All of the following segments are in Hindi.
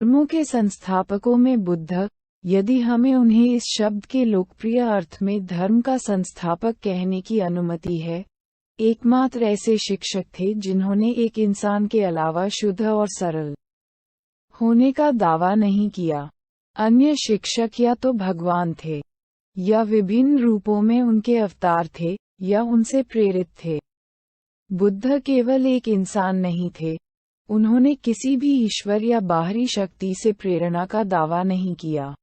धर्मों के संस्थापकों में बुद्ध, यदि हमें उन्हें इस शब्द के लोकप्रिय अर्थ में धर्म का संस्थापक कहने की अनुमति है, एकमात्र ऐसे शिक्षक थे जिन्होंने एक इंसान के अलावा शुद्ध और सरल होने का दावा नहीं किया। अन्य शिक्षक या तो भगवान थे, या विभिन्न रूपों में उनके अवतार थे, या उनसे प्रेरित थे। बुद्ध केवल एक इंसान नहीं थे। उन्होंने किसी भी ईश्वर या बाहरी शक्ति से प्रेरणा का दावा नहीं किया।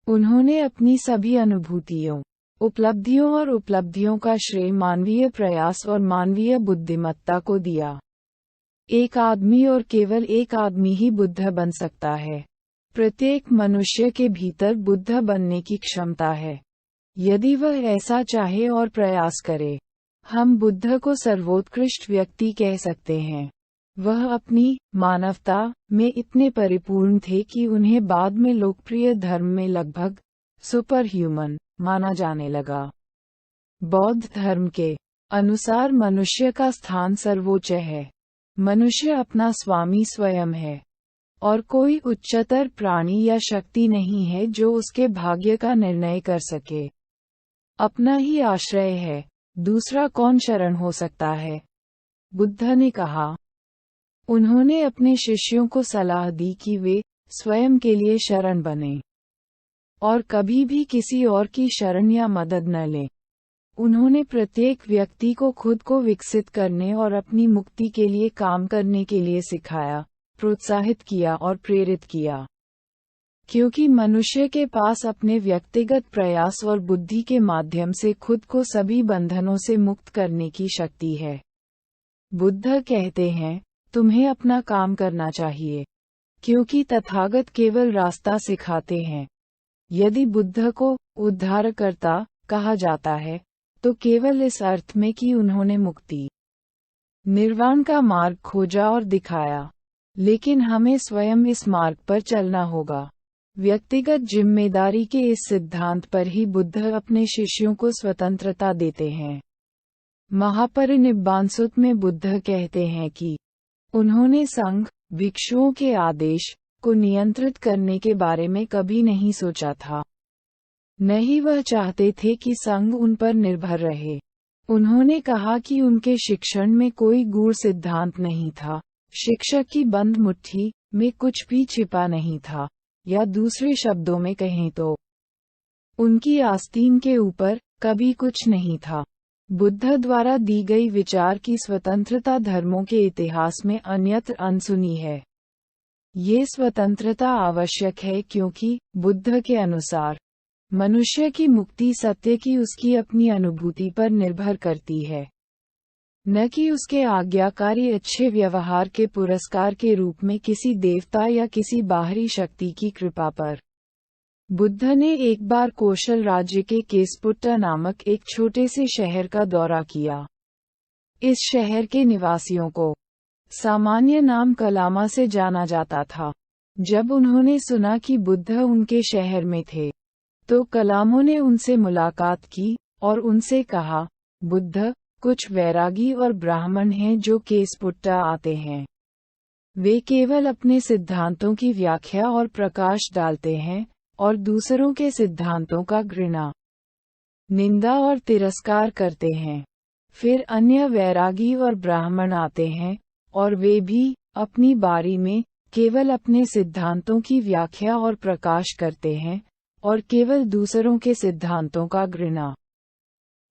उन्होंने अपनी सभी अनुभूतियों, उपलब्धियों और उपलब्धियों का श्रेय मानवीय प्रयास और मानवीय बुद्धिमत्ता को दिया। एक आदमी और केवल एक आदमी ही बुद्ध बन सकता है। प्रत्येक मनुष्य के भीतर बुद्ध बनने की क्षमता है, यदि वह ऐसा चाहे और प्रयास करे। हम बुद्ध को सर्वोत्कृष्ट व्यक्ति कह सकते हैं। वह अपनी मानवता में इतने परिपूर्ण थे कि उन्हें बाद में लोकप्रिय धर्म में लगभग सुपर ह्यूमन माना जाने लगा। बौद्ध धर्म के अनुसार मनुष्य का स्थान सर्वोच्च है। मनुष्य अपना स्वामी स्वयं है, और कोई उच्चतर प्राणी या शक्ति नहीं है जो उसके भाग्य का निर्णय कर सके। अपना ही आश्रय है, दूसरा कौन शरण हो सकता है? बुद्ध ने कहा। उन्होंने अपने शिष्यों को सलाह दी कि वे स्वयं के लिए शरण बने और कभी भी किसी और की शरण या मदद न लें। उन्होंने प्रत्येक व्यक्ति को खुद को विकसित करने और अपनी मुक्ति के लिए काम करने के लिए सिखाया, प्रोत्साहित किया और प्रेरित किया। क्योंकि मनुष्य के पास अपने व्यक्तिगत प्रयास और बुद्धि के माध्यम से खुद को सभी बंधनों से मुक्त करने की शक्ति है। बुद्ध कहते हैं, तुम्हें अपना काम करना चाहिए, क्योंकि तथागत केवल रास्ता सिखाते हैं। यदि बुद्ध को उद्धारकर्ता कहा जाता है, तो केवल इस अर्थ में कि उन्होंने मुक्ति, निर्वाण का मार्ग खोजा और दिखाया। लेकिन हमें स्वयं इस मार्ग पर चलना होगा। व्यक्तिगत जिम्मेदारी के इस सिद्धांत पर ही बुद्ध अपने शिष्यों को स्वतंत्रता देते हैं। महापरिनिब्बाण सूत्र में बुद्ध कहते हैं कि उन्होंने संघ, भिक्षुओं के आदेश को नियंत्रित करने के बारे में कभी नहीं सोचा था। न ही वह चाहते थे कि संघ उन पर निर्भर रहे। उन्होंने कहा कि उनके शिक्षण में कोई गूढ़ सिद्धांत नहीं था। शिक्षक की बंद मुट्ठी में कुछ भी छिपा नहीं था, या दूसरे शब्दों में कहें तो उनकी आस्तीन के ऊपर कभी कुछ नहीं था। बुद्ध द्वारा दी गई विचार की स्वतंत्रता धर्मों के इतिहास में अन्यत्र अनसुनी है। ये स्वतंत्रता आवश्यक है क्योंकि बुद्ध के अनुसार मनुष्य की मुक्ति सत्य की उसकी अपनी अनुभूति पर निर्भर करती है, न कि उसके आज्ञाकारी अच्छे व्यवहार के पुरस्कार के रूप में किसी देवता या किसी बाहरी शक्ति की कृपा पर। बुद्ध ने एक बार कौशल राज्य के केसपुट्टा नामक एक छोटे से शहर का दौरा किया। इस शहर के निवासियों को सामान्य नाम कलामा से जाना जाता था। जब उन्होंने सुना कि बुद्ध उनके शहर में थे, तो कलामों ने उनसे मुलाकात की और उनसे कहा, बुद्ध, कुछ वैरागी और ब्राह्मण हैं जो केसपुट्टा आते हैं। वे केवल अपने सिद्धांतों की व्याख्या और प्रकाश डालते हैं और दूसरों के सिद्धांतों का घृणा, निंदा और तिरस्कार करते हैं। फिर अन्य वैरागी और ब्राह्मण आते हैं और वे भी अपनी बारी में केवल अपने सिद्धांतों की व्याख्या और प्रकाश करते हैं और केवल दूसरों के सिद्धांतों का घृणा,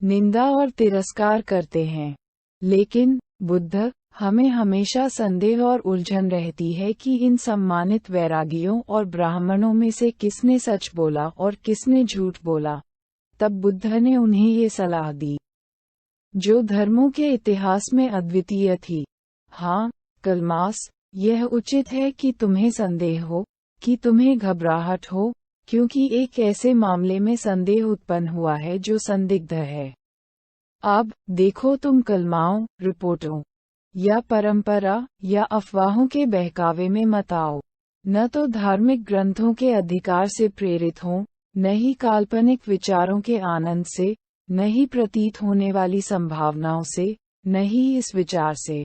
निंदा और तिरस्कार करते हैं। लेकिन बुद्ध, हमें हमेशा संदेह और उलझन रहती है कि इन सम्मानित वैरागियों और ब्राह्मणों में से किसने सच बोला और किसने झूठ बोला। तब बुद्ध ने उन्हें ये सलाह दी, जो धर्मों के इतिहास में अद्वितीय थी। हाँ, कलमास, यह उचित है कि तुम्हें संदेह हो, कि तुम्हें घबराहट हो, क्योंकि एक ऐसे मामले में संदेह उत्पन्न हुआ है जो संदिग्ध है। अब देखो, तुम कलमाओं, रिपोर्टों या परंपरा या अफवाहों के बहकावे में मत आओ। न तो धार्मिक ग्रंथों के अधिकार से प्रेरित हो, न ही काल्पनिक विचारों के आनंद से, न ही प्रतीत होने वाली संभावनाओं से, न ही इस विचार से,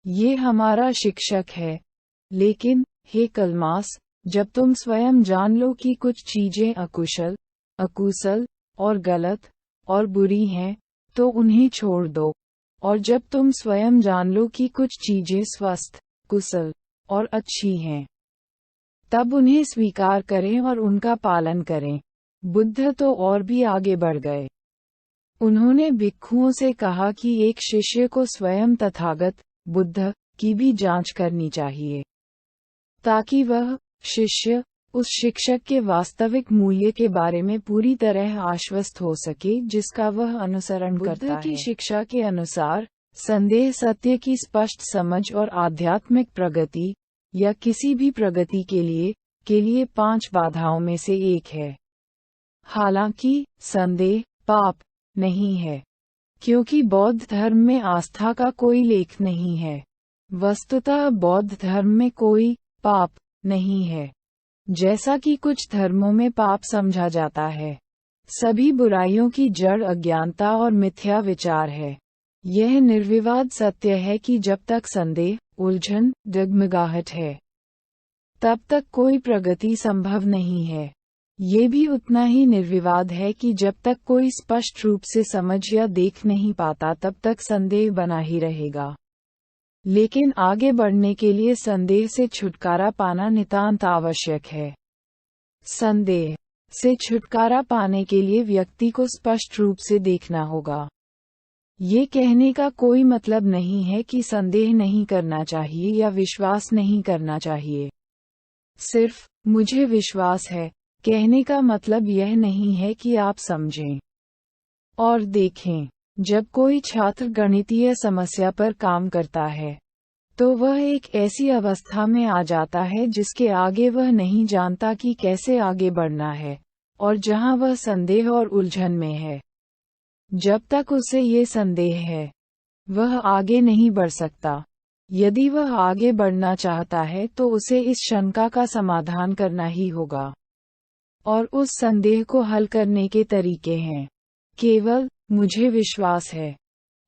ये हमारा शिक्षक है। लेकिन हे कलमास, जब तुम स्वयं जान लो कि कुछ चीजें अकुशल, अकुशल और गलत और बुरी हैं, तो उन्हें छोड़ दो। और जब तुम स्वयं जान लो कि कुछ चीजें स्वस्थ, कुशल और अच्छी हैं, तब उन्हें स्वीकार करें और उनका पालन करें। बुद्ध तो और भी आगे बढ़ गए। उन्होंने भिक्षुओं से कहा कि एक शिष्य को स्वयं तथागत बुद्ध की भी जांच करनी चाहिए, ताकि वह शिष्य उस शिक्षक के वास्तविक मूल्य के बारे में पूरी तरह आश्वस्त हो सके जिसका वह अनुसरण करता है। बुद्ध की शिक्षा के अनुसार संदेह सत्य की स्पष्ट समझ और आध्यात्मिक प्रगति या किसी भी प्रगति के लिए 5 बाधाओं में से एक है। हालांकि संदेह पाप नहीं है, क्योंकि बौद्ध धर्म में आस्था का कोई लेख नहीं है। वस्तुतः बौद्ध धर्म में कोई पाप नहीं है, जैसा कि कुछ धर्मों में पाप समझा जाता है। सभी बुराइयों की जड़ अज्ञानता और मिथ्या विचार है। यह निर्विवाद सत्य है कि जब तक संदेह, उलझन, डगमगाहट है, तब तक कोई प्रगति संभव नहीं है। ये भी उतना ही निर्विवाद है कि जब तक कोई स्पष्ट रूप से समझ या देख नहीं पाता तब तक संदेह बना ही रहेगा। लेकिन आगे बढ़ने के लिए संदेह से छुटकारा पाना नितांत आवश्यक है। संदेह से छुटकारा पाने के लिए व्यक्ति को स्पष्ट रूप से देखना होगा। ये कहने का कोई मतलब नहीं है कि संदेह नहीं करना चाहिए या विश्वास नहीं करना चाहिए। सिर्फ मुझे विश्वास है कहने का मतलब यह नहीं है कि आप समझें और देखें। जब कोई छात्र गणितीय समस्या पर काम करता है, तो वह एक ऐसी अवस्था में आ जाता है जिसके आगे वह नहीं जानता कि कैसे आगे बढ़ना है, और जहां वह संदेह और उलझन में है। जब तक उसे ये संदेह है, वह आगे नहीं बढ़ सकता। यदि वह आगे बढ़ना चाहता है तो उसे इस शंका का समाधान करना ही होगा। और उस संदेह को हल करने के तरीके हैं केवल मुझे विश्वास है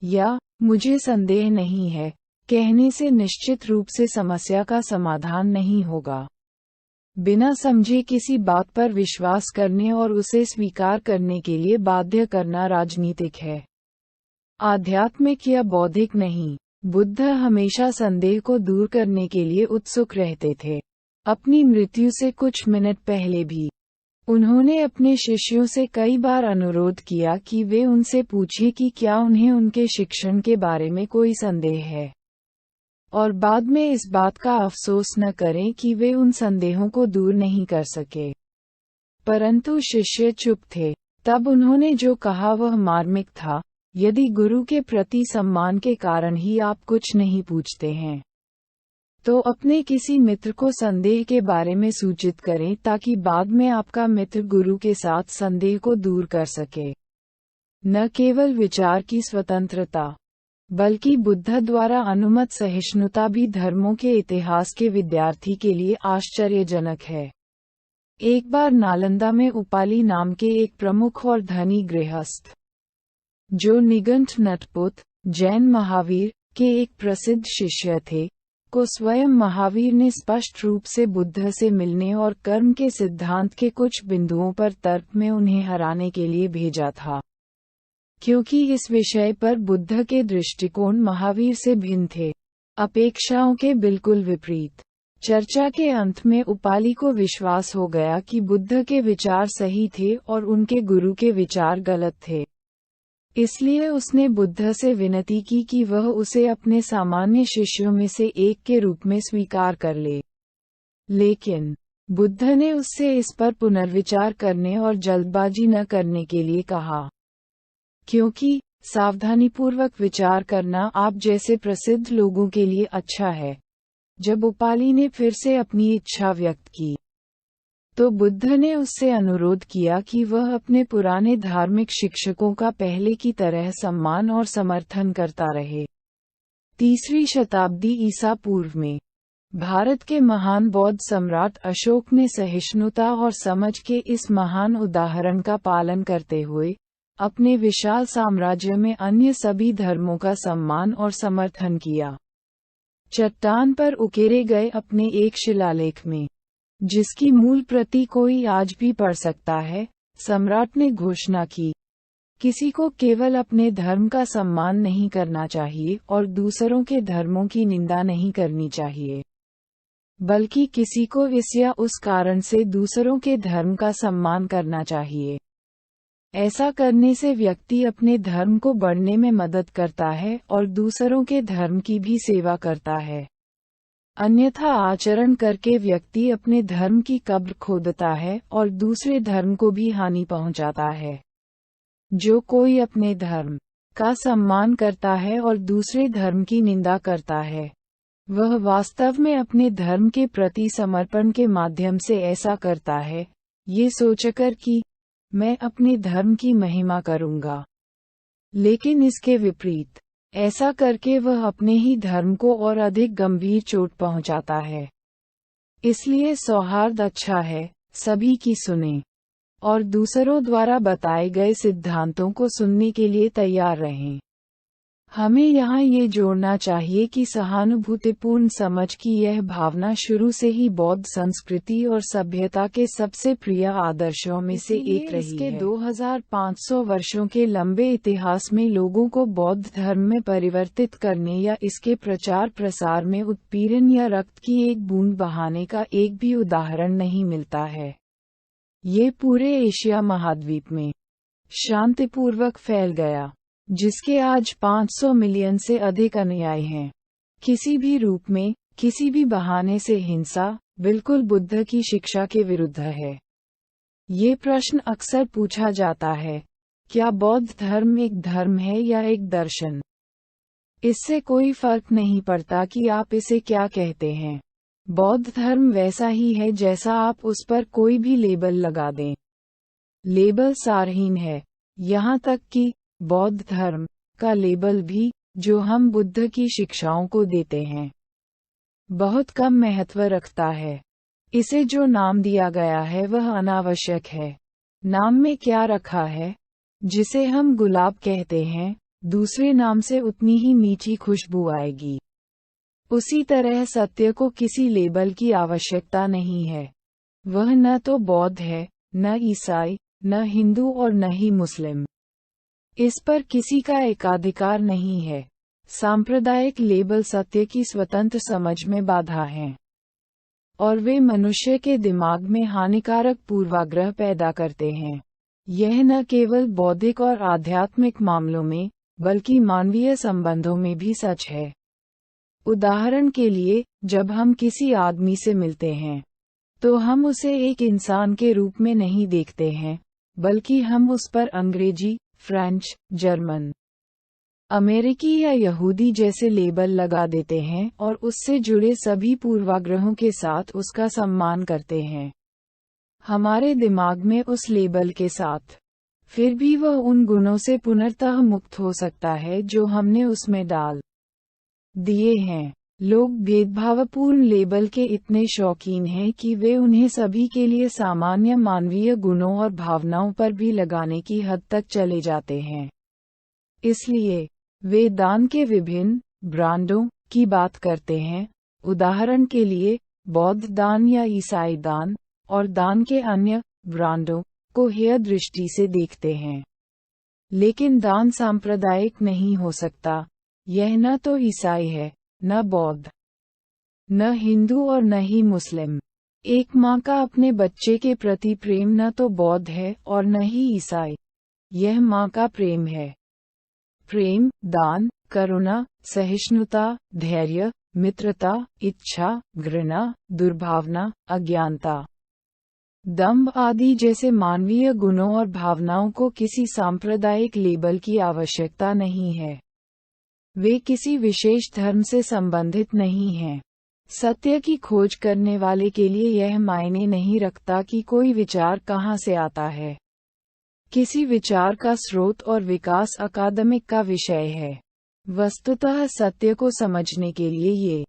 या मुझे संदेह नहीं है कहने से निश्चित रूप से समस्या का समाधान नहीं होगा। बिना समझे किसी बात पर विश्वास करने और उसे स्वीकार करने के लिए बाध्य करना राजनीतिक है, आध्यात्मिक या बौद्धिक नहीं। बुद्ध हमेशा संदेह को दूर करने के लिए उत्सुक रहते थे। अपनी मृत्यु से कुछ मिनट पहले भी उन्होंने अपने शिष्यों से कई बार अनुरोध किया कि वे उनसे पूछें कि क्या उन्हें उनके शिक्षण के बारे में कोई संदेह है, और बाद में इस बात का अफसोस न करें कि वे उन संदेहों को दूर नहीं कर सके। परंतु शिष्य चुप थे। तब उन्होंने जो कहा वह मार्मिक था। यदि गुरु के प्रति सम्मान के कारण ही आप कुछ नहीं पूछते हैं, तो अपने किसी मित्र को संदेह के बारे में सूचित करें ताकि बाद में आपका मित्र गुरु के साथ संदेह को दूर कर सके। न केवल विचार की स्वतंत्रता, बल्कि बुद्ध द्वारा अनुमत सहिष्णुता भी धर्मों के इतिहास के विद्यार्थी के लिए आश्चर्यजनक है। एक बार नालंदा में उपाली नाम के एक प्रमुख और धनी गृहस्थ, जो निगंठ नटपुत जैन महावीर के एक प्रसिद्ध शिष्य थे, को स्वयं महावीर ने स्पष्ट रूप से बुद्ध से मिलने और कर्म के सिद्धांत के कुछ बिंदुओं पर तर्क में उन्हें हराने के लिए भेजा था, क्योंकि इस विषय पर बुद्ध के दृष्टिकोण महावीर से भिन्न थे, अपेक्षाओं के बिल्कुल विपरीत। चर्चा के अंत में उपाली को विश्वास हो गया कि बुद्ध के विचार सही थे और उनके गुरु के विचार गलत थे। इसलिए उसने बुद्ध से विनती की कि वह उसे अपने सामान्य शिष्यों में से एक के रूप में स्वीकार कर ले। लेकिन बुद्ध ने उससे इस पर पुनर्विचार करने और जल्दबाजी न करने के लिए कहा, क्योंकि सावधानीपूर्वक विचार करना आप जैसे प्रसिद्ध लोगों के लिए अच्छा है। जब उपाली ने फिर से अपनी इच्छा व्यक्त की, तो बुद्ध ने उससे अनुरोध किया कि वह अपने पुराने धार्मिक शिक्षकों का पहले की तरह सम्मान और समर्थन करता रहे। 3वीं शताब्दी ईसा पूर्व में भारत के महान बौद्ध सम्राट अशोक ने सहिष्णुता और समझ के इस महान उदाहरण का पालन करते हुए अपने विशाल साम्राज्य में अन्य सभी धर्मों का सम्मान और समर्थन किया। चट्टान पर उकेरे गए अपने एक शिलालेख में, जिसकी मूल प्रति कोई आज भी पढ़ सकता है, सम्राट ने घोषणा की, किसी को केवल अपने धर्म का सम्मान नहीं करना चाहिए और दूसरों के धर्मों की निंदा नहीं करनी चाहिए, बल्कि किसी को इस या उस कारण से दूसरों के धर्म का सम्मान करना चाहिए। ऐसा करने से व्यक्ति अपने धर्म को बढ़ने में मदद करता है और दूसरों के धर्म की भी सेवा करता है। अन्यथा आचरण करके व्यक्ति अपने धर्म की कब्र खोदता है और दूसरे धर्म को भी हानि पहुंचाता है। जो कोई अपने धर्म का सम्मान करता है और दूसरे धर्म की निंदा करता है, वह वास्तव में अपने धर्म के प्रति समर्पण के माध्यम से ऐसा करता है, ये सोचकर कि मैं अपने धर्म की महिमा करूंगा। लेकिन इसके विपरीत, ऐसा करके वह अपने ही धर्म को और अधिक गंभीर चोट पहुंचाता है। इसलिए सौहार्द अच्छा है, सभी की सुने और दूसरों द्वारा बताए गए सिद्धांतों को सुनने के लिए तैयार रहें। हमें यहाँ ये जोड़ना चाहिए कि सहानुभूतिपूर्ण समझ की यह भावना शुरू से ही बौद्ध संस्कृति और सभ्यता के सबसे प्रिय आदर्शों में से एक रही है। इसके 2500 वर्षों के लंबे इतिहास में लोगों को बौद्ध धर्म में परिवर्तित करने या इसके प्रचार प्रसार में उत्पीड़न या रक्त की एक बूंद बहाने का एक भी उदाहरण नहीं मिलता है। ये पूरे एशिया महाद्वीप में शांतिपूर्वक फैल गया, जिसके आज 500 मिलियन से अधिक अनुयायी हैं। किसी भी रूप में, किसी भी बहाने से हिंसा बिल्कुल बुद्ध की शिक्षा के विरुद्ध है। ये प्रश्न अक्सर पूछा जाता है, क्या बौद्ध धर्म एक धर्म है या एक दर्शन? इससे कोई फर्क नहीं पड़ता कि आप इसे क्या कहते हैं। बौद्ध धर्म वैसा ही है जैसा आप उस पर कोई भी लेबल लगा दें। लेबल सारहीन है, यहाँ तक कि बौद्ध धर्म का लेबल भी, जो हम बुद्ध की शिक्षाओं को देते हैं, बहुत कम महत्व रखता है। इसे जो नाम दिया गया है वह अनावश्यक है। नाम में क्या रखा है? जिसे हम गुलाब कहते हैं, दूसरे नाम से उतनी ही मीठी खुशबू आएगी। उसी तरह सत्य को किसी लेबल की आवश्यकता नहीं है। वह न तो बौद्ध है, न ईसाई, न हिंदू और न ही मुस्लिम। इस पर किसी का एकाधिकार नहीं है। सांप्रदायिक लेबल सत्य की स्वतंत्र समझ में बाधा हैं, और वे मनुष्य के दिमाग में हानिकारक पूर्वाग्रह पैदा करते हैं। यह न केवल बौद्धिक और आध्यात्मिक मामलों में, बल्कि मानवीय संबंधों में भी सच है। उदाहरण के लिए, जब हम किसी आदमी से मिलते हैं, तो हम उसे एक इंसान के रूप में नहीं देखते हैं, बल्कि हम उस पर अंग्रेजी, फ्रेंच, जर्मन, अमेरिकी या यहूदी जैसे लेबल लगा देते हैं और उससे जुड़े सभी पूर्वाग्रहों के साथ उसका सम्मान करते हैं, हमारे दिमाग में उस लेबल के साथ। फिर भी वह उन गुणों से पुनर्तः मुक्त हो सकता है जो हमने उसमें डाल दिए हैं। लोग भेदभावपूर्ण लेबल के इतने शौकीन हैं कि वे उन्हें सभी के लिए सामान्य मानवीय गुणों और भावनाओं पर भी लगाने की हद तक चले जाते हैं। इसलिए वे दान के विभिन्न ब्रांडों की बात करते हैं, उदाहरण के लिए बौद्ध दान या ईसाई दान, और दान के अन्य ब्रांडों को हेय दृष्टि से देखते हैं। लेकिन दान सांप्रदायिक नहीं हो सकता। यह न तो ईसाई है, न बौद्ध, न हिंदू और न ही मुस्लिम। एक माँ का अपने बच्चे के प्रति प्रेम न तो बौद्ध है और न ही ईसाई। यह माँ का प्रेम है। प्रेम, दान, करुणा, सहिष्णुता, धैर्य, मित्रता, इच्छा, घृणा, दुर्भावना, अज्ञानता, दंभ आदि जैसे मानवीय गुणों और भावनाओं को किसी सांप्रदायिक लेबल की आवश्यकता नहीं है। वे किसी विशेष धर्म से संबंधित नहीं हैं। सत्य की खोज करने वाले के लिए यह मायने नहीं रखता कि कोई विचार कहाँ से आता है। किसी विचार का स्रोत और विकास अकादमिक का विषय है। वस्तुतः सत्य को समझने के लिए ये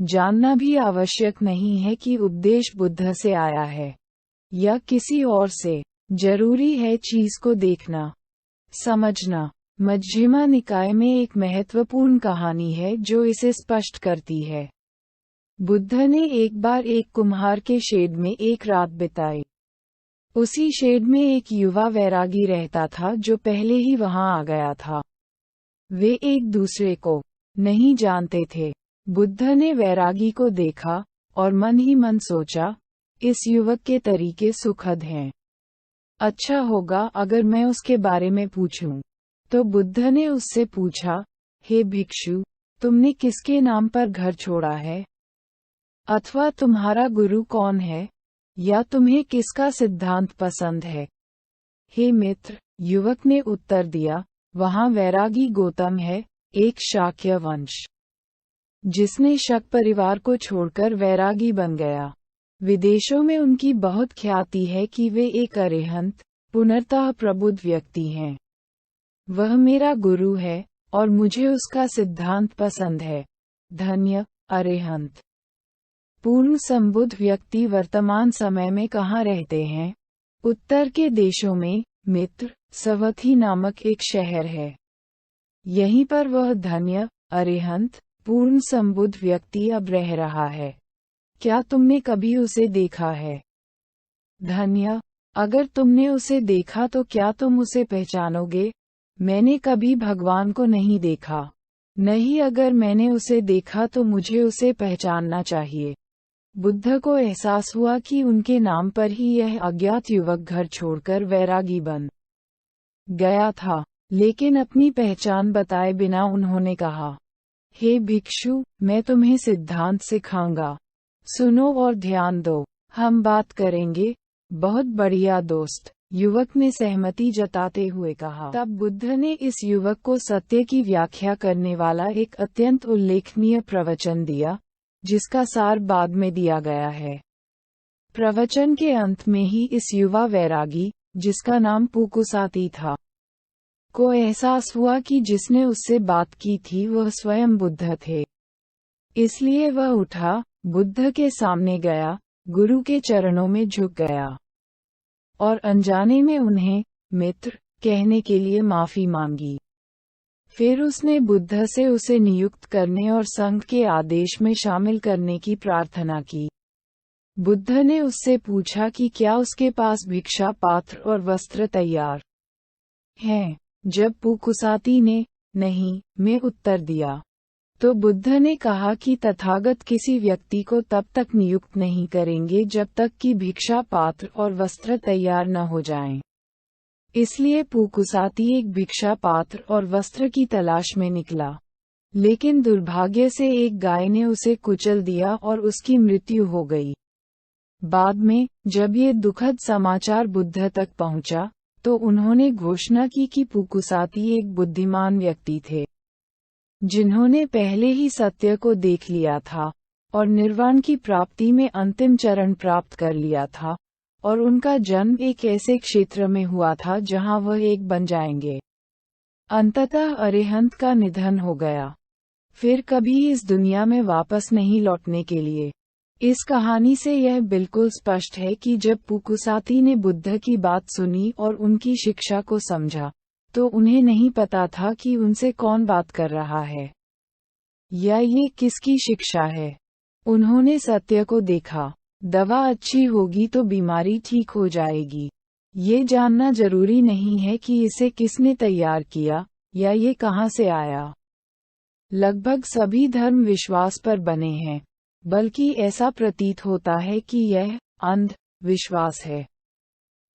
जानना भी आवश्यक नहीं है कि उपदेश बुद्ध से आया है या किसी और से। जरूरी है चीज को देखना, समझना मध्यमा निकाय में एक महत्वपूर्ण कहानी है जो इसे स्पष्ट करती है। बुद्ध ने एक बार एक कुम्हार के शेड में एक रात बिताई। उसी शेड में एक युवा वैरागी रहता था जो पहले ही वहां आ गया था। वे एक दूसरे को नहीं जानते थे। बुद्ध ने वैरागी को देखा और मन ही मन सोचा, इस युवक के तरीके सुखद हैं। अच्छा होगा अगर मैं उसके बारे में पूछूं। तो बुद्ध ने उससे पूछा, हे भिक्षु, तुमने किसके नाम पर घर छोड़ा है? अथवा तुम्हारा गुरु कौन है? या तुम्हें किसका सिद्धांत पसंद है? हे मित्र, युवक ने उत्तर दिया, वहां वैरागी गौतम है, एक शाक्य वंश, जिसने शक परिवार को छोड़कर वैरागी बन गया। विदेशों में उनकी बहुत ख्याति है कि वे एक अरिहंत, पुनर्तः प्रबुद्ध व्यक्ति हैं। वह मेरा गुरु है और मुझे उसका सिद्धांत पसंद है। धन्य अरिहंत। पूर्ण संबुद्ध व्यक्ति वर्तमान समय में कहाँ रहते हैं? उत्तर के देशों में, मित्र, सवथी नामक एक शहर है। यहीं पर वह धन्य अरिहंत पूर्ण संबुद्ध व्यक्ति अब रह रहा है। क्या तुमने कभी उसे देखा है? धन्य, अगर तुमने उसे देखा तो क्या तुम उसे पहचानोगे? मैंने कभी भगवान को नहीं देखा। नहीं, अगर मैंने उसे देखा तो मुझे उसे पहचानना चाहिए। बुद्ध को एहसास हुआ कि उनके नाम पर ही यह अज्ञात युवक घर छोड़कर वैरागी बन गया था, लेकिन अपनी पहचान बताए बिना उन्होंने कहा, हे भिक्षु, मैं तुम्हें सिद्धांत सिखाऊंगा। सुनो और ध्यान दो, हम बात करेंगे। बहुत बढ़िया दोस्त, युवक ने सहमति जताते हुए कहा। तब बुद्ध ने इस युवक को सत्य की व्याख्या करने वाला एक अत्यंत उल्लेखनीय प्रवचन दिया, जिसका सार बाद में दिया गया है। प्रवचन के अंत में ही इस युवा वैरागी, जिसका नाम पुकुसाती था, को एहसास हुआ कि जिसने उससे बात की थी वह स्वयं बुद्ध थे। इसलिए वह उठा, बुद्ध के सामने गया, गुरु के चरणों में झुक गया और अनजाने में उन्हें मित्र कहने के लिए माफी मांगी। फिर उसने बुद्ध से उसे नियुक्त करने और संघ के आदेश में शामिल करने की प्रार्थना की। बुद्ध ने उससे पूछा कि क्या उसके पास भिक्षा पात्र और वस्त्र तैयार हैं। जब पुकुसाती ने नहीं में उत्तर दिया, तो बुद्ध ने कहा कि तथागत किसी व्यक्ति को तब तक नियुक्त नहीं करेंगे जब तक कि भिक्षा पात्र और वस्त्र तैयार न हो जाएं। इसलिए पुकुसाती एक भिक्षा पात्र और वस्त्र की तलाश में निकला, लेकिन दुर्भाग्य से एक गाय ने उसे कुचल दिया और उसकी मृत्यु हो गई। बाद में, जब ये दुखद समाचार बुद्ध तक पहुंचा, तो उन्होंने घोषणा की कि पुकुसाती एक बुद्धिमान व्यक्ति थे, जिन्होंने पहले ही सत्य को देख लिया था और निर्वाण की प्राप्ति में अंतिम चरण प्राप्त कर लिया था, और उनका जन्म एक ऐसे क्षेत्र में हुआ था जहां वह एक बन जाएंगे। अंततः अरिहंत का निधन हो गया, फिर कभी इस दुनिया में वापस नहीं लौटने के लिए। इस कहानी से यह बिल्कुल स्पष्ट है कि जब पुकुसाती ने बुद्ध की बात सुनी और उनकी शिक्षा को समझा, तो उन्हें नहीं पता था कि उनसे कौन बात कर रहा है या ये किसकी शिक्षा है। उन्होंने सत्य को देखा। दवा अच्छी होगी तो बीमारी ठीक हो जाएगी। ये जानना जरूरी नहीं है कि इसे किसने तैयार किया या ये कहां से आया। लगभग सभी धर्म विश्वास पर बने हैं, बल्कि ऐसा प्रतीत होता है कि यह अंध विश्वास है।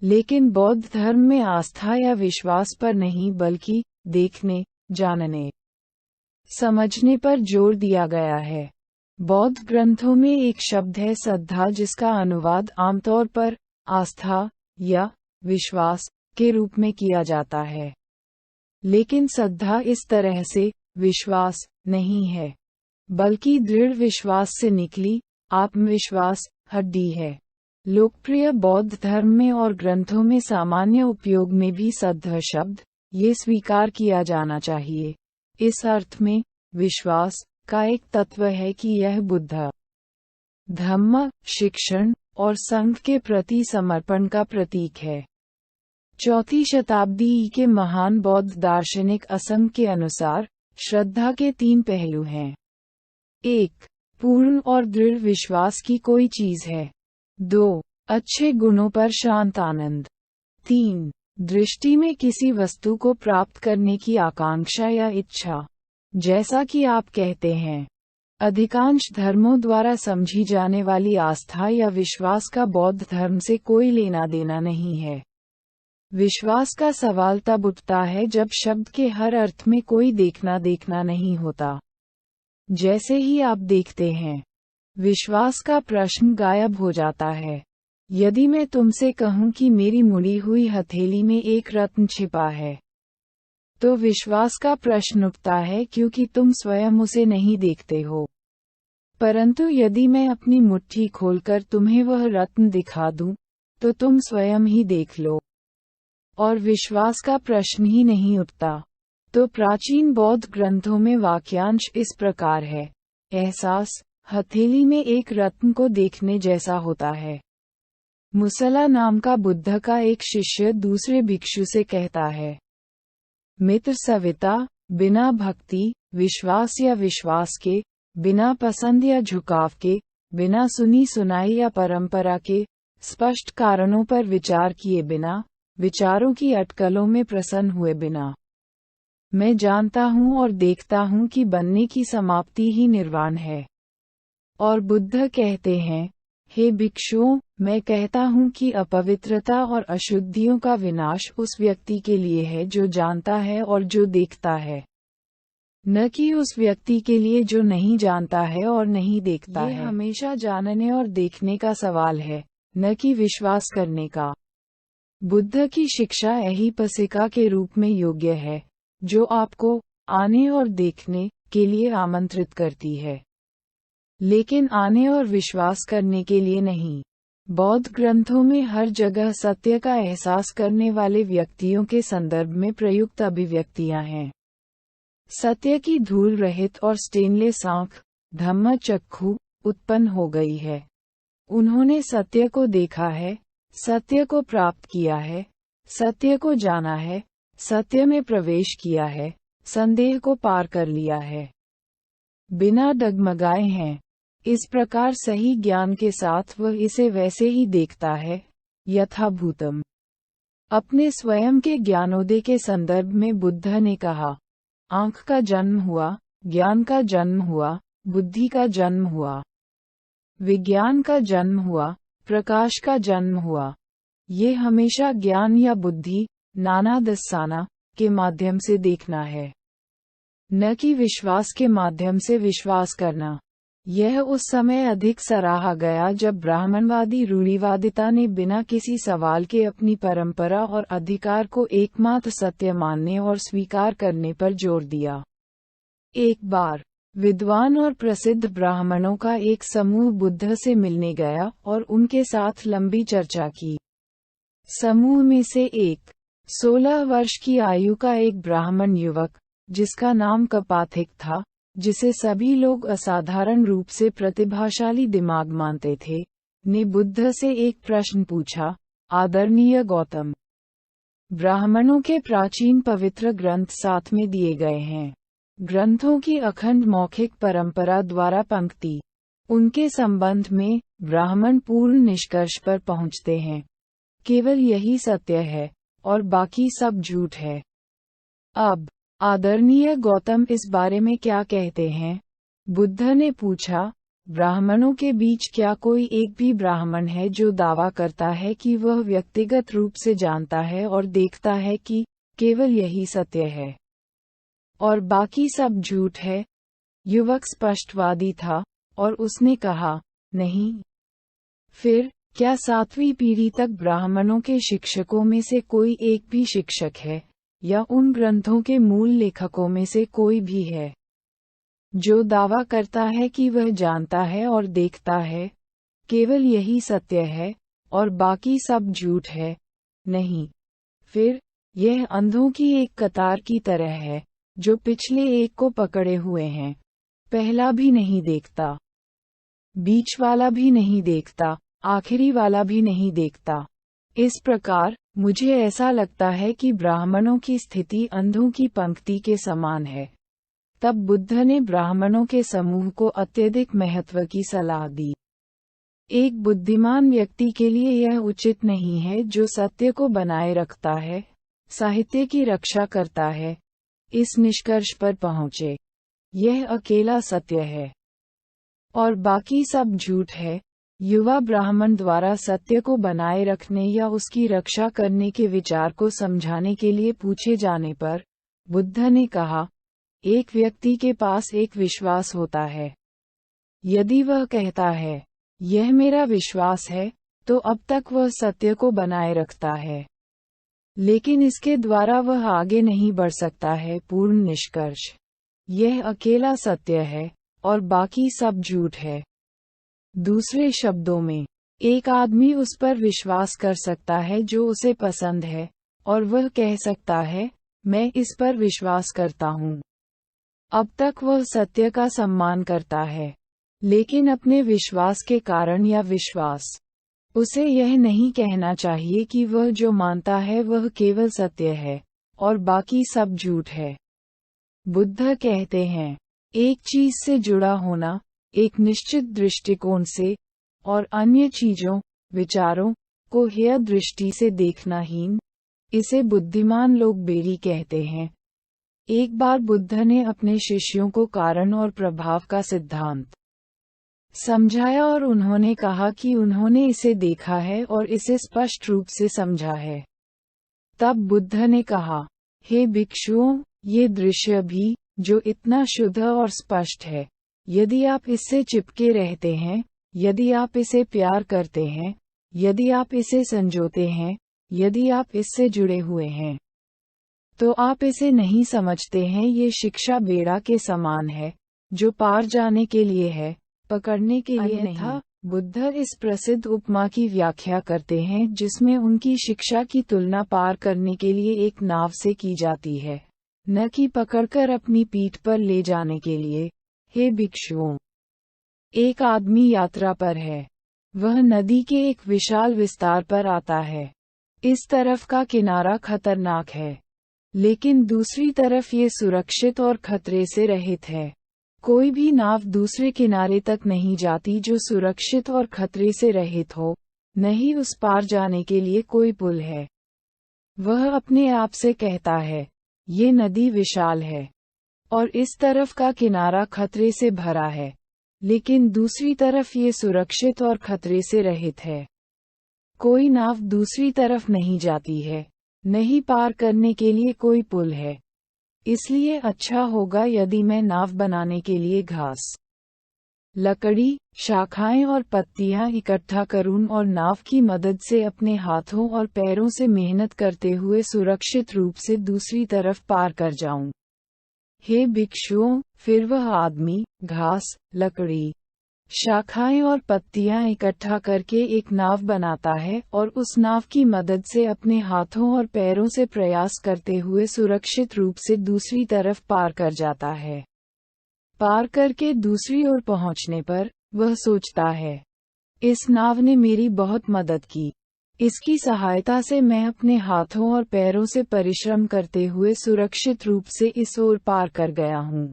लेकिन बौद्ध धर्म में आस्था या विश्वास पर नहीं बल्कि देखने, जानने, समझने पर जोर दिया गया है। बौद्ध ग्रंथों में एक शब्द है श्रद्धा, जिसका अनुवाद आमतौर पर आस्था या विश्वास के रूप में किया जाता है। लेकिन श्रद्धा इस तरह से विश्वास नहीं है, बल्कि दृढ़ विश्वास से निकली आत्मविश्वास हड्डी है। लोकप्रिय बौद्ध धर्म में और ग्रंथों में सामान्य उपयोग में भी श्रद्धा शब्द ये स्वीकार किया जाना चाहिए, इस अर्थ में विश्वास का एक तत्व है कि यह बुद्ध धम्म शिक्षण और संघ के प्रति समर्पण का प्रतीक है। चौथी शताब्दी के महान बौद्ध दार्शनिक असंग के अनुसार श्रद्धा के 3 पहलू हैं। 1. पूर्ण और दृढ़ विश्वास की कोई चीज है। 2. अच्छे गुणों पर शांत आनंद। 3. दृष्टि में किसी वस्तु को प्राप्त करने की आकांक्षा या इच्छा। जैसा कि आप कहते हैं, अधिकांश धर्मों द्वारा समझी जाने वाली आस्था या विश्वास का बौद्ध धर्म से कोई लेना देना नहीं है। विश्वास का सवाल तब उठता है जब शब्द के हर अर्थ में कोई देखना नहीं होता। जैसे ही आप देखते हैं, विश्वास का प्रश्न गायब हो जाता है। यदि मैं तुमसे कहूं कि मेरी मुड़ी हुई हथेली में एक रत्न छिपा है, तो विश्वास का प्रश्न उठता है क्योंकि तुम स्वयं उसे नहीं देखते हो। परंतु यदि मैं अपनी मुट्ठी खोलकर तुम्हें वह रत्न दिखा दूं, तो तुम स्वयं ही देख लो, और विश्वास का प्रश्न ही नहीं उठता। तो प्राचीन बौद्ध ग्रंथों में वाक्यांश इस प्रकार है: एहसास हथेली में एक रत्न को देखने जैसा होता है। मुसला नाम का बुद्ध का एक शिष्य दूसरे भिक्षु से कहता है, मित्र सविता, बिना भक्ति, विश्वास या विश्वास के, बिना पसंद या झुकाव के, बिना सुनी सुनाई या परंपरा के, स्पष्ट कारणों पर विचार किए बिना, विचारों की अटकलों में प्रसन्न हुए बिना, मैं जानता हूँ और देखता हूँ कि बनने की समाप्ति ही निर्वाण है। और बुद्ध कहते हैं, हे भिक्षुओं, मैं कहता हूँ कि अपवित्रता और अशुद्धियों का विनाश उस व्यक्ति के लिए है जो जानता है और जो देखता है, न कि उस व्यक्ति के लिए जो नहीं जानता है और नहीं देखता है। हमेशा जानने और देखने का सवाल है, न कि विश्वास करने का। बुद्ध की शिक्षा एहिपसिका के रूप में योग्य है, जो आपको आने और देखने के लिए आमंत्रित करती है, लेकिन आने और विश्वास करने के लिए नहीं। बौद्ध ग्रंथों में हर जगह सत्य का एहसास करने वाले व्यक्तियों के संदर्भ में प्रयुक्त अभिव्यक्तियां हैं। सत्य की धूल रहित और स्टेनलेस आंख, धम्मचक्षु, उत्पन्न हो गई है। उन्होंने सत्य को देखा है, सत्य को प्राप्त किया है, सत्य को जाना है, सत्य में प्रवेश किया है, संदेह को पार कर लिया है, बिना डगमगाए हैं। इस प्रकार सही ज्ञान के साथ वह इसे वैसे ही देखता है, यथाभूतम। अपने स्वयं के ज्ञानोदय के संदर्भ में बुद्ध ने कहा, आंख का जन्म हुआ, ज्ञान का जन्म हुआ, बुद्धि का जन्म हुआ, विज्ञान का जन्म हुआ, प्रकाश का जन्म हुआ। ये हमेशा ज्ञान या बुद्धि, नाना दस्साना, के माध्यम से देखना है, न कि विश्वास के माध्यम से विश्वास करना। यह उस समय अधिक सराहा गया जब ब्राह्मणवादी रूढ़िवादिता ने बिना किसी सवाल के अपनी परंपरा और अधिकार को एकमात्र सत्य मानने और स्वीकार करने पर जोर दिया। एक बार विद्वान और प्रसिद्ध ब्राह्मणों का एक समूह बुद्ध से मिलने गया और उनके साथ लंबी चर्चा की। समूह में से एक 16 वर्ष की आयु का एक ब्राह्मण युवक, जिसका नाम कपाथिक था, जिसे सभी लोग असाधारण रूप से प्रतिभाशाली दिमाग मानते थे, ने बुद्ध से एक प्रश्न पूछा, आदरणीय गौतम, ब्राह्मणों के प्राचीन पवित्र ग्रंथ साथ में दिए गए हैं। ग्रंथों की अखंड मौखिक परंपरा द्वारा पंक्ति, उनके संबंध में ब्राह्मण पूर्ण निष्कर्ष पर पहुंचते हैं, केवल यही सत्य है और बाकी सब झूठ है। अब आदरणीय गौतम इस बारे में क्या कहते हैं? बुद्ध ने पूछा, ब्राह्मणों के बीच क्या कोई एक भी ब्राह्मण है जो दावा करता है कि वह व्यक्तिगत रूप से जानता है और देखता है कि केवल यही सत्य है और बाकी सब झूठ है? युवक स्पष्टवादी था और उसने कहा, नहीं। फिर क्या 7वीं पीढ़ी तक ब्राह्मणों के शिक्षकों में से कोई एक भी शिक्षक है, या उन ग्रंथों के मूल लेखकों में से कोई भी है जो दावा करता है कि वह जानता है और देखता है, केवल यही सत्य है और बाकी सब झूठ है? नहीं। फिर यह अंधों की एक कतार की तरह है जो पिछले एक को पकड़े हुए हैं, पहला भी नहीं देखता, बीच वाला भी नहीं देखता, आखिरी वाला भी नहीं देखता। इस प्रकार मुझे ऐसा लगता है कि ब्राह्मणों की स्थिति अंधों की पंक्ति के समान है। तब बुद्ध ने ब्राह्मणों के समूह को अत्यधिक महत्व की सलाह दी। एक बुद्धिमान व्यक्ति के लिए यह उचित नहीं है जो सत्य को बनाए रखता है, साहित्य की रक्षा करता है, इस निष्कर्ष पर पहुँचे, यह अकेला सत्य है और बाकी सब झूठ है। युवा ब्राह्मण द्वारा सत्य को बनाए रखने या उसकी रक्षा करने के विचार को समझाने के लिए पूछे जाने पर बुद्ध ने कहा, एक व्यक्ति के पास एक विश्वास होता है। यदि वह कहता है, यह मेरा विश्वास है, तो अब तक वह सत्य को बनाए रखता है, लेकिन इसके द्वारा वह आगे नहीं बढ़ सकता है। पूर्ण निष्कर्ष, यह अकेला सत्य है और बाकी सब झूठ है। दूसरे शब्दों में, एक आदमी उस पर विश्वास कर सकता है जो उसे पसंद है, और वह कह सकता है, मैं इस पर विश्वास करता हूँ। अब तक वह सत्य का सम्मान करता है, लेकिन अपने विश्वास के कारण या विश्वास, उसे यह नहीं कहना चाहिए कि वह जो मानता है वह केवल सत्य है और बाकी सब झूठ है। बुद्ध कहते हैं, एक चीज से जुड़ा होना, एक निश्चित दृष्टिकोण से, और अन्य चीजों, विचारों, को हेय दृष्टि से देखना हीन, इसे बुद्धिमान लोग बेरी कहते हैं। एक बार बुद्ध ने अपने शिष्यों को कारण और प्रभाव का सिद्धांत समझाया और उन्होंने कहा कि उन्होंने इसे देखा है और इसे स्पष्ट रूप से समझा है। तब बुद्ध ने कहा, हे भिक्षुओं, ये दृश्य भी, जो इतना शुद्ध और स्पष्ट है, यदि आप इससे चिपके रहते हैं, यदि आप इसे प्यार करते हैं, यदि आप इसे संजोते हैं, यदि आप इससे जुड़े हुए हैं, तो आप इसे नहीं समझते हैं। ये शिक्षा बेड़ा के समान है, जो पार जाने के लिए है, पकड़ने के लिए नहीं। बुद्ध इस प्रसिद्ध उपमा की व्याख्या करते हैं जिसमें उनकी शिक्षा की तुलना पार करने के लिए एक नाव से की जाती है, न कि पकड़कर अपनी पीठ पर ले जाने के लिए। हे भिक्षुओं, एक आदमी यात्रा पर है। वह नदी के एक विशाल विस्तार पर आता है। इस तरफ का किनारा खतरनाक है, लेकिन दूसरी तरफ ये सुरक्षित और खतरे से रहित है। कोई भी नाव दूसरे किनारे तक नहीं जाती जो सुरक्षित और खतरे से रहित हो, न ही उस पार जाने के लिए कोई पुल है। वह अपने आप से कहता है, ये नदी विशाल है और इस तरफ का किनारा खतरे से भरा है, लेकिन दूसरी तरफ ये सुरक्षित और खतरे से रहित है। कोई नाव दूसरी तरफ नहीं जाती है, नहीं पार करने के लिए कोई पुल है। इसलिए अच्छा होगा यदि मैं नाव बनाने के लिए घास, लकड़ी, शाखाएं और पत्तियां इकट्ठा करूं और नाव की मदद से अपने हाथों और पैरों से मेहनत करते हुए सुरक्षित रूप से दूसरी तरफ पार कर जाऊं। हे भिक्षुओं, फिर वह आदमी घास, लकड़ी, शाखाएं और पत्तियां इकट्ठा करके एक नाव बनाता है और उस नाव की मदद से अपने हाथों और पैरों से प्रयास करते हुए सुरक्षित रूप से दूसरी तरफ पार कर जाता है। पार करके दूसरी ओर पहुंचने पर वह सोचता है, इस नाव ने मेरी बहुत मदद की। इसकी सहायता से मैं अपने हाथों और पैरों से परिश्रम करते हुए सुरक्षित रूप से इस ओर पार कर गया हूँ।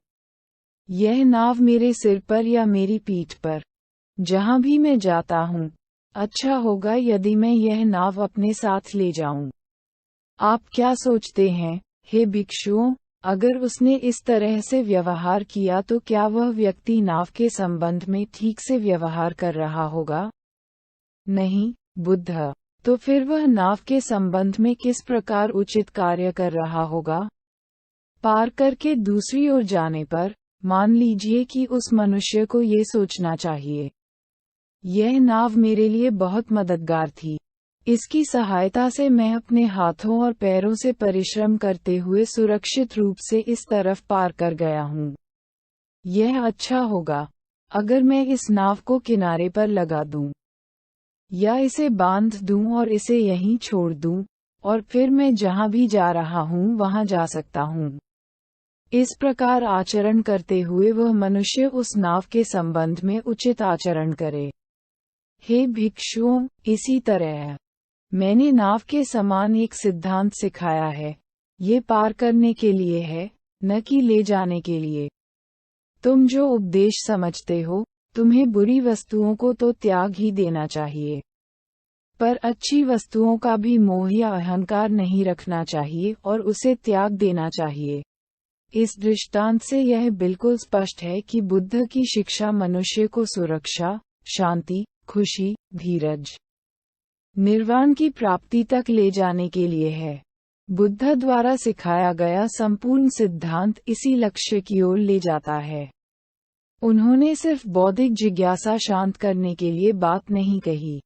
यह नाव मेरे सिर पर या मेरी पीठ पर, जहाँ भी मैं जाता हूँ, अच्छा होगा यदि मैं यह नाव अपने साथ ले जाऊं। आप क्या सोचते हैं, हे भिक्षुओं, अगर उसने इस तरह से व्यवहार किया तो क्या वह व्यक्ति नाव के संबंध में ठीक से व्यवहार कर रहा होगा? नहीं, बुद्ध। तो फिर वह नाव के संबंध में किस प्रकार उचित कार्य कर रहा होगा? पार करके दूसरी ओर जाने पर, मान लीजिए कि उस मनुष्य को ये सोचना चाहिए, यह नाव मेरे लिए बहुत मददगार थी। इसकी सहायता से मैं अपने हाथों और पैरों से परिश्रम करते हुए सुरक्षित रूप से इस तरफ पार कर गया हूँ। यह अच्छा होगा अगर मैं इस नाव को किनारे पर लगा दूं, या इसे बांध दूं और इसे यहीं छोड़ दूं, और फिर मैं जहां भी जा रहा हूं वहां जा सकता हूं। इस प्रकार आचरण करते हुए वह मनुष्य उस नाव के संबंध में उचित आचरण करे। हे भिक्षुओं, इसी तरह मैंने नाव के समान एक सिद्धांत सिखाया है। ये पार करने के लिए है, न कि ले जाने के लिए। तुम जो उपदेश समझते हो, तुम्हें बुरी वस्तुओं को तो त्याग ही देना चाहिए, पर अच्छी वस्तुओं का भी मोह या अहंकार नहीं रखना चाहिए और उसे त्याग देना चाहिए। इस दृष्टांत से यह बिल्कुल स्पष्ट है कि बुद्ध की शिक्षा मनुष्य को सुरक्षा, शांति, खुशी, धीरज, निर्वाण की प्राप्ति तक ले जाने के लिए है। बुद्ध द्वारा सिखाया गया संपूर्ण सिद्धांत इसी लक्ष्य की ओर ले जाता है। उन्होंने सिर्फ बौद्धिक जिज्ञासा शांत करने के लिए बात नहीं कही।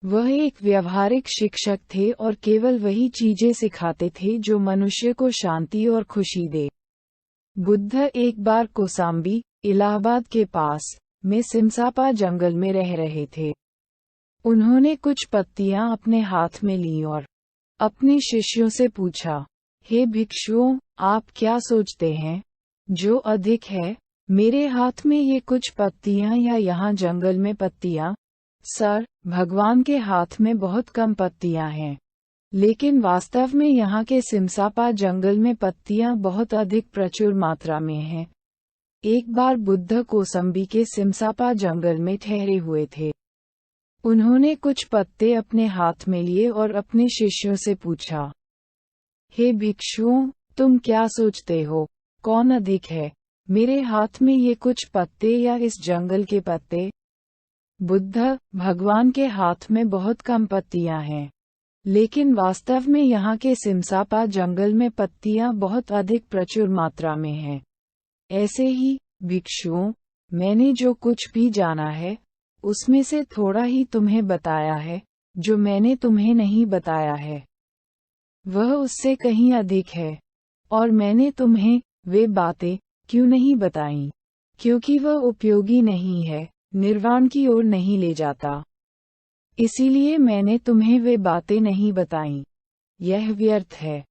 वह एक व्यावहारिक शिक्षक थे और केवल वही चीजें सिखाते थे जो मनुष्य को शांति और खुशी दे। बुद्ध एक बार कोसाम्बी, इलाहाबाद के पास में सिमसापा जंगल में रह रहे थे। उन्होंने कुछ पत्तियां अपने हाथ में ली और अपने शिष्यों से पूछा, हे भिक्षुओं, आप क्या सोचते हैं, जो अधिक है, मेरे हाथ में ये कुछ पत्तियां या यहाँ जंगल में पत्तियां? सर, भगवान के हाथ में बहुत कम पत्तियां हैं, लेकिन वास्तव में यहाँ के सिमसापा जंगल में पत्तियां बहुत अधिक प्रचुर मात्रा में हैं। एक बार बुद्ध कोसंबी के सिमसापा जंगल में ठहरे हुए थे। उन्होंने कुछ पत्ते अपने हाथ में लिए और अपने शिष्यों से पूछा, हे भिक्षुओं, तुम क्या सोचते हो, कौन अधिक है, मेरे हाथ में ये कुछ पत्ते या इस जंगल के पत्ते? बुद्ध, भगवान के हाथ में बहुत कम पत्तियां हैं, लेकिन वास्तव में यहाँ के सिमसापा जंगल में पत्तियां बहुत अधिक प्रचुर मात्रा में हैं। ऐसे ही, भिक्षुओं, मैंने जो कुछ भी जाना है, उसमें से थोड़ा ही तुम्हें बताया है, जो मैंने तुम्हें नहीं बताया है वह उससे कहीं अधिक है, और मैंने तुम्हें वे बातें क्यों नहीं बताईं? क्योंकि वह उपयोगी नहीं है, निर्वाण की ओर नहीं ले जाता। इसीलिए मैंने तुम्हें वे बातें नहीं बताईं। यह व्यर्थ है,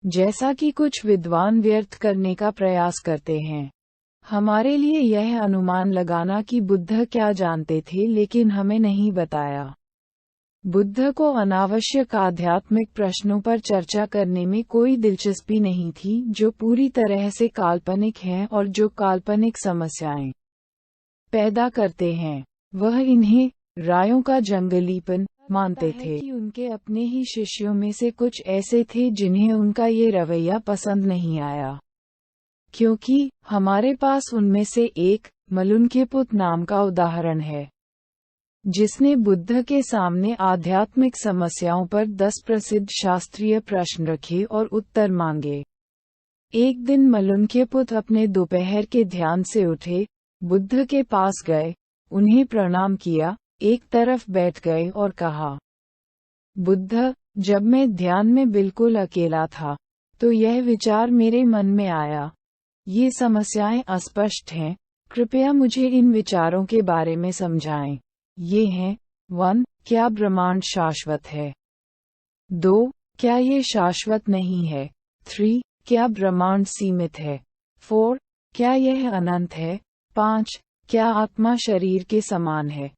जैसा कि कुछ विद्वान व्यर्थ करने का प्रयास करते हैं। हमारे लिए यह अनुमान लगाना कि बुद्ध क्या जानते थे लेकिन हमें नहीं बताया। बुद्ध को अनावश्यक आध्यात्मिक प्रश्नों पर चर्चा करने में कोई दिलचस्पी नहीं थी जो पूरी तरह से काल्पनिक हैं और जो काल्पनिक समस्याएं पैदा करते हैं। वह इन्हें रायों का जंगलीपन मानते थे कि उनके अपने ही शिष्यों में से कुछ ऐसे थे जिन्हें उनका ये रवैया पसंद नहीं आया, क्योंकि हमारे पास उनमें से एक मलुनखेपुत नाम का उदाहरण है, जिसने बुद्ध के सामने आध्यात्मिक समस्याओं पर 10 प्रसिद्ध शास्त्रीय प्रश्न रखे और उत्तर मांगे। एक दिन मलुनखेपुत अपने दोपहर के ध्यान से उठे, बुद्ध के पास गए, उन्हें प्रणाम किया, एक तरफ बैठ गए और कहा, बुद्ध, जब मैं ध्यान में बिल्कुल अकेला था, तो यह विचार मेरे मन में आया। ये समस्याएं अस्पष्ट हैं, कृपया मुझे इन विचारों के बारे में समझाएं। ये हैं 1. क्या ब्रह्मांड शाश्वत है? 2. क्या ये शाश्वत नहीं है? 3. क्या ब्रह्मांड सीमित है? 4. क्या यह अनंत है? 5. क्या आत्मा शरीर के समान है?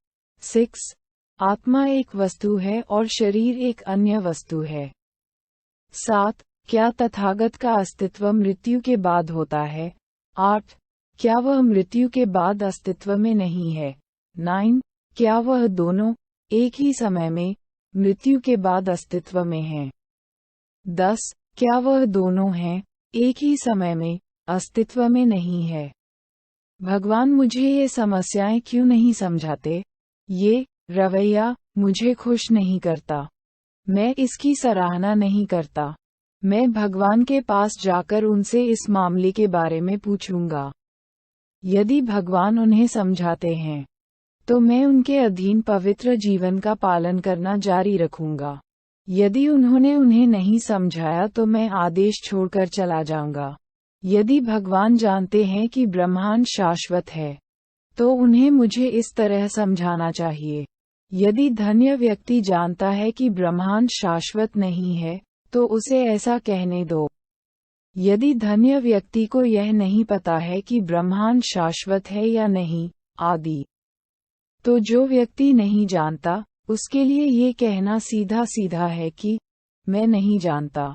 6. आत्मा एक वस्तु है और शरीर एक अन्य वस्तु है? 7. क्या तथागत का अस्तित्व मृत्यु के बाद होता है? 8. क्या वह मृत्यु के बाद अस्तित्व में नहीं है? 9. क्या वह दोनों एक ही समय में मृत्यु के बाद अस्तित्व में हैं? 10. क्या वह दोनों हैं एक ही समय में अस्तित्व में नहीं है? भगवान मुझे ये समस्याएं क्यों नहीं समझाते? ये रवैया मुझे खुश नहीं करता। मैं इसकी सराहना नहीं करता। मैं भगवान के पास जाकर उनसे इस मामले के बारे में पूछूंगा। यदि भगवान उन्हें समझाते हैं, तो मैं उनके अधीन पवित्र जीवन का पालन करना जारी रखूंगा। यदि उन्होंने उन्हें नहीं समझाया तो मैं आदेश छोड़कर चला जाऊंगा। यदि भगवान जानते हैं कि ब्रह्मांड शाश्वत है, तो उन्हें मुझे इस तरह समझाना चाहिए। यदि धन्य व्यक्ति जानता है कि ब्रह्मांड शाश्वत नहीं है, तो उसे ऐसा कहने दो। यदि धन्य व्यक्ति को यह नहीं पता है कि ब्रह्मांड शाश्वत है या नहीं, आदि, तो जो व्यक्ति नहीं जानता, उसके लिए ये कहना सीधा सीधा है कि मैं नहीं जानता,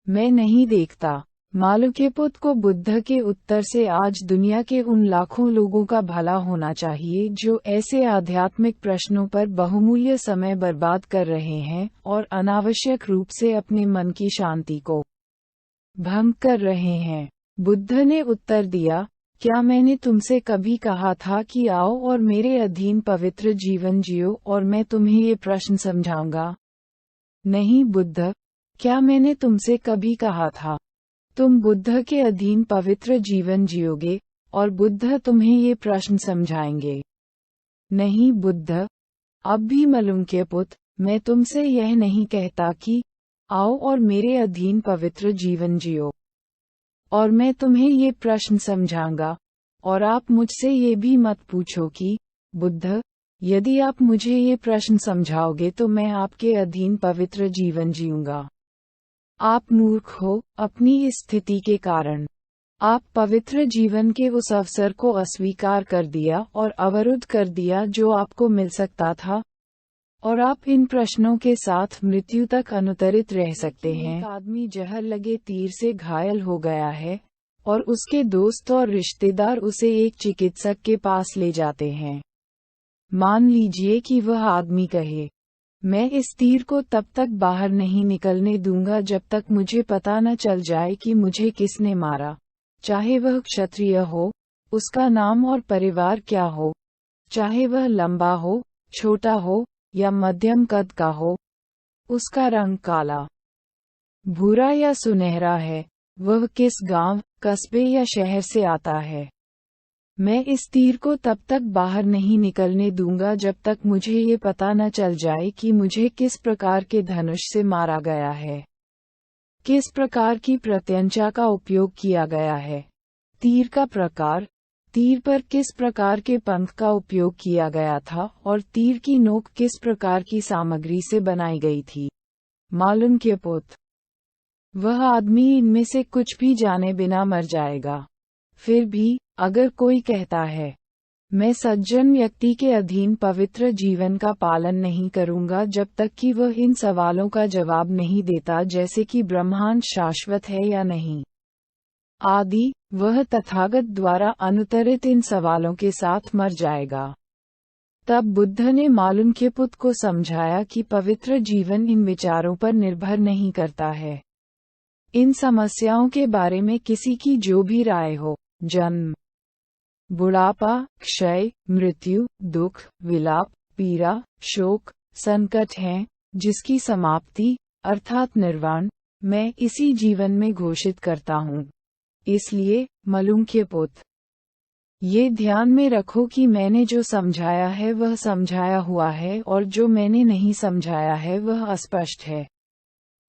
मैं नहीं देखता। मालूक्यपुत को बुद्ध के उत्तर से आज दुनिया के उन लाखों लोगों का भला होना चाहिए जो ऐसे आध्यात्मिक प्रश्नों पर बहुमूल्य समय बर्बाद कर रहे हैं और अनावश्यक रूप से अपने मन की शांति को भंग कर रहे हैं। बुद्ध ने उत्तर दिया, क्या मैंने तुमसे कभी कहा था कि आओ और मेरे अधीन पवित्र जीवन जियो और मैं तुम्हें ये प्रश्न समझाऊंगा? नहीं बुद्ध, क्या मैंने तुमसे कभी कहा था तुम बुद्ध के अधीन पवित्र जीवन जियोगे और बुद्ध तुम्हें ये प्रश्न समझाएंगे? नहीं बुद्ध। अब भी मालूक्यपुत, मैं तुमसे यह नहीं कहता कि आओ और मेरे अधीन पवित्र जीवन जियो और मैं तुम्हें ये प्रश्न समझाऊंगा, और आप मुझसे ये भी मत पूछो कि बुद्ध, यदि आप मुझे ये प्रश्न समझाओगे तो मैं आपके अधीन पवित्र जीवन जीऊंगा। आप मूर्ख हो अपनी इस स्थिति के कारण। आप पवित्र जीवन के उस अवसर को अस्वीकार कर दिया और अवरुद्ध कर दिया जो आपको मिल सकता था, और आप इन प्रश्नों के साथ मृत्यु तक अनुतरित रह सकते हैं। एक आदमी जहर लगे तीर से घायल हो गया है और उसके दोस्त और रिश्तेदार उसे एक चिकित्सक के पास ले जाते हैं। मान लीजिए कि वह आदमी कहे, मैं इस तीर को तब तक बाहर नहीं निकलने दूंगा जब तक मुझे पता न चल जाए कि मुझे किसने मारा, चाहे वह क्षत्रिय हो, उसका नाम और परिवार क्या हो, चाहे वह लंबा हो, छोटा हो या मध्यम कद का हो, उसका रंग काला, भूरा या सुनहरा है, वह किस गांव, कस्बे या शहर से आता है। मैं इस तीर को तब तक बाहर नहीं निकलने दूंगा जब तक मुझे ये पता न चल जाए कि मुझे किस प्रकार के धनुष से मारा गया है, किस प्रकार की प्रत्यंचा का उपयोग किया गया है, तीर का प्रकार, तीर पर किस प्रकार के पंख का उपयोग किया गया था और तीर की नोक किस प्रकार की सामग्री से बनाई गई थी। मालूक्यपुत, वह आदमी इनमें से कुछ भी जाने बिना मर जाएगा। फिर भी अगर कोई कहता है, मैं सज्जन व्यक्ति के अधीन पवित्र जीवन का पालन नहीं करूंगा जब तक कि वह इन सवालों का जवाब नहीं देता, जैसे कि ब्रह्मांड शाश्वत है या नहीं आदि, वह तथागत द्वारा अनुत्तरित इन सवालों के साथ मर जाएगा। तब बुद्ध ने मालूक्यपुत को समझाया कि पवित्र जीवन इन विचारों पर निर्भर नहीं करता है। इन समस्याओं के बारे में किसी की जो भी राय हो, जन्म, बुढ़ापा, क्षय, मृत्यु, दुख, विलाप, पीड़ा, शोक, संकट हैं, जिसकी समाप्ति अर्थात निर्वाण मैं इसी जीवन में घोषित करता हूँ। इसलिए मालूक्यपुत, ये ध्यान में रखो कि मैंने जो समझाया है वह समझाया हुआ है और जो मैंने नहीं समझाया है वह अस्पष्ट है।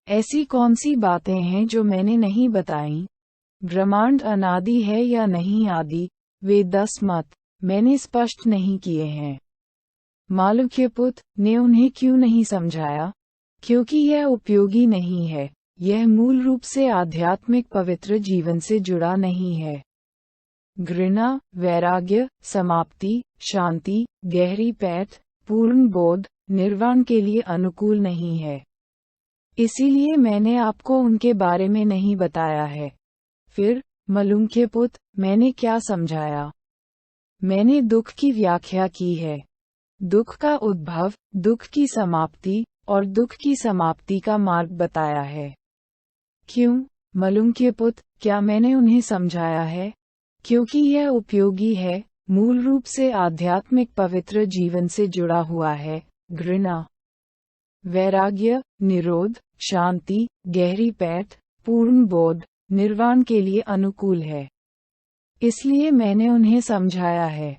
ऐसी कौन सी बातें हैं जो मैंने नहीं बताई? ब्रह्मांड अनादि है या नहीं आदि, वे 10 मत मैंने स्पष्ट नहीं किए हैं। मालूक्यपुत ने उन्हें क्यों नहीं समझाया? क्योंकि यह उपयोगी नहीं है, यह मूल रूप से आध्यात्मिक पवित्र जीवन से जुड़ा नहीं है। घृणा, वैराग्य, समाप्ति, शांति, गहरी पैठ, पूर्ण बोध, निर्वाण के लिए अनुकूल नहीं है। इसीलिए मैंने आपको उनके बारे में नहीं बताया है। फिर मालूक्यपुत, मैंने क्या समझाया? मैंने दुख की व्याख्या की है, दुख का उद्भव, दुख की समाप्ति और दुख की समाप्ति का मार्ग बताया है। क्यों मालूक्यपुत, क्या मैंने उन्हें समझाया है? क्योंकि यह उपयोगी है, मूल रूप से आध्यात्मिक पवित्र जीवन से जुड़ा हुआ है। घृणा, वैराग्य, निरोध, शांति, गहरी पैठ, पूर्ण बोध, निर्वाण के लिए अनुकूल है। इसलिए मैंने उन्हें समझाया है।